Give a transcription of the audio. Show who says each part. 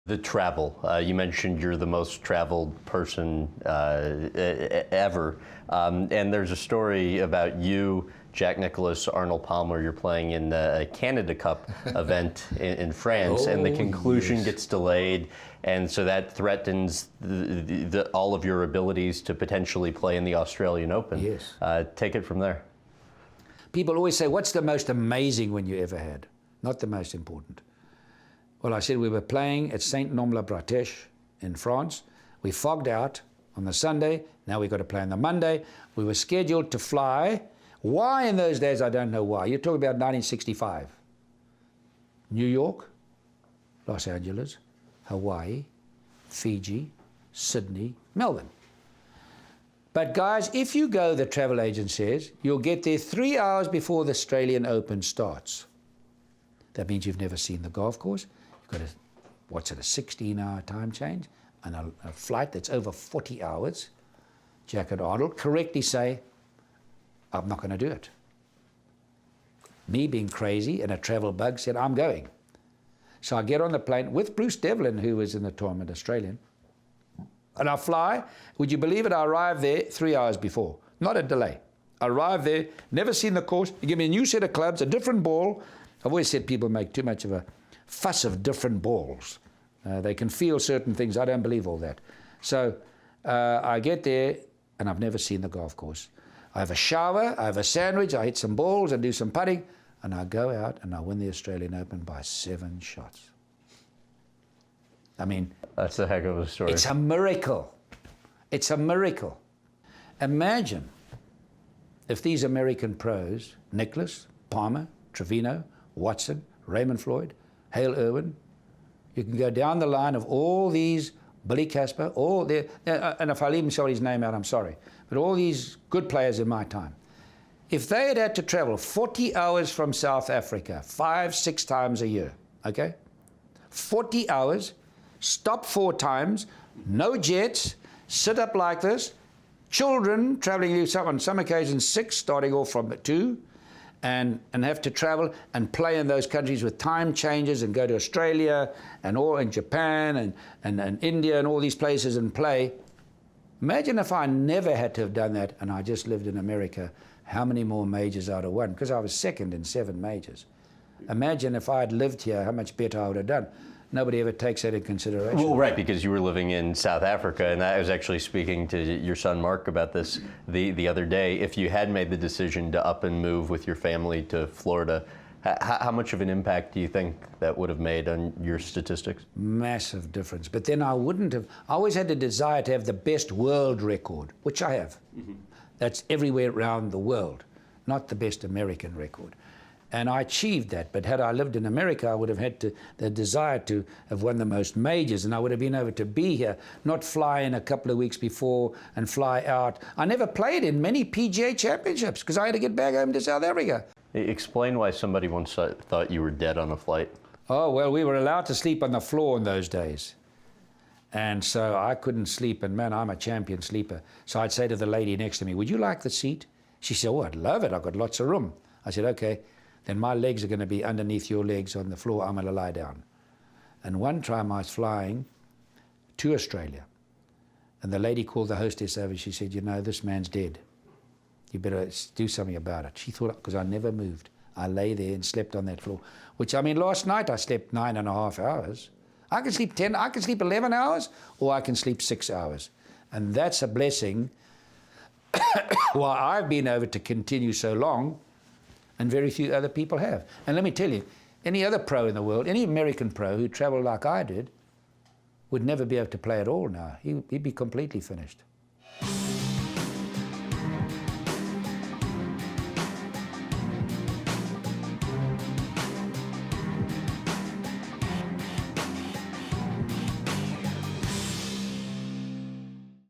Speaker 1: The travel. You mentioned you're the most traveled person ever. And there's a story about you, Jack Nicklaus, Arnold Palmer. You're playing in the Canada Cup event in France, and the conclusion gets delayed. And so that threatens all of your abilities to potentially play in the Australian Open.
Speaker 2: Yes.
Speaker 1: Take it from there.
Speaker 2: People always say, what's the most amazing one you ever had? Not the most important. Well, I said we were playing at Saint-Nom-la-Bretèche in France. We fogged out on the Sunday. Now we've got to play on the Monday. We were scheduled to fly. Why in those days, I don't know why. You're talking about 1965. New York, Los Angeles, Hawaii, Fiji, Sydney, Melbourne. But guys, if you go, the travel agent says, you'll get there 3 hours before the Australian Open starts. That means you've never seen the golf course. You've got a 16-hour time change, and a flight that's over 40 hours. Jack and Arnold correctly say, I'm not going to do it. Me being crazy and a travel bug said, I'm going. So I get on the plane with Bruce Devlin, who was in the tournament, Australian, and I fly. Would you believe it? I arrived there 3 hours before, not a delay. I arrived there, never seen the course. You give me a new set of clubs, a different ball. I've always said people make too much of a fuss of different balls. They can feel certain things. I don't believe all that. So I get there, and I've never seen the golf course. I have a shower, I have a sandwich, I hit some balls, I do some putting, and I go out and I win the Australian Open by 7 shots. I mean...
Speaker 1: That's a heck of a story.
Speaker 2: It's a miracle. It's a miracle. Imagine if these American pros, Nicklaus, Palmer, Trevino, Watson, Raymond Floyd, Hale Irwin, you can go down the line of all these, Billy Casper, all their, and if I leave somebody's name out, I'm sorry, but all these good players in my time, if they had to travel 40 hours from South Africa 5-6 times a year, okay? 40 hours, stop 4 times, no jets, sit up like this, children traveling on some occasions 6, starting off from 2, and have to travel and play in those countries with time changes and go to Australia and all in Japan and India and all these places and play. Imagine if I never had to have done that and I just lived in America, how many more majors I'd have won, because I was second in 7 majors. Imagine if I had lived here, how much better I would have done. Nobody ever takes that into consideration.
Speaker 1: Well, right, because you were living in South Africa, and I was actually speaking to your son Mark about this the other day. If you had made the decision to up and move with your family to Florida, how much of an impact do you think that would have made on your statistics?
Speaker 2: Massive difference. But then I wouldn't have, I always had a desire to have the best world record, which I have. Mm-hmm. That's everywhere around the world, not the best American record. And I achieved that, but had I lived in America, I would have had the desire to have won the most majors, and I would have been able to be here, not fly in a couple of weeks before and fly out. I never played in many PGA championships because I had to get back home to South Africa.
Speaker 1: Explain why somebody once thought you were dead on a flight.
Speaker 2: Oh, well, we were allowed to sleep on the floor in those days. And so I couldn't sleep, and man, I'm a champion sleeper. So I'd say to the lady next to me, would you like the seat? She said, oh, I'd love it, I've got lots of room. I said, okay. Then my legs are going to be underneath your legs on the floor. I'm going to lie down. And one time I was flying to Australia, and the lady called the hostess over. She said, you know, this man's dead. You better do something about it. She thought, because I never moved. I lay there and slept on that floor, which, I mean, last night I slept 9.5 hours. I can sleep 10, I can sleep 11 hours, or I can sleep 6 hours. And that's a blessing why I've been able to continue so long, and very few other people have. And let me tell you, any other pro in the world, any American pro who traveled like I did, would never be able to play at all now. He'd be completely finished.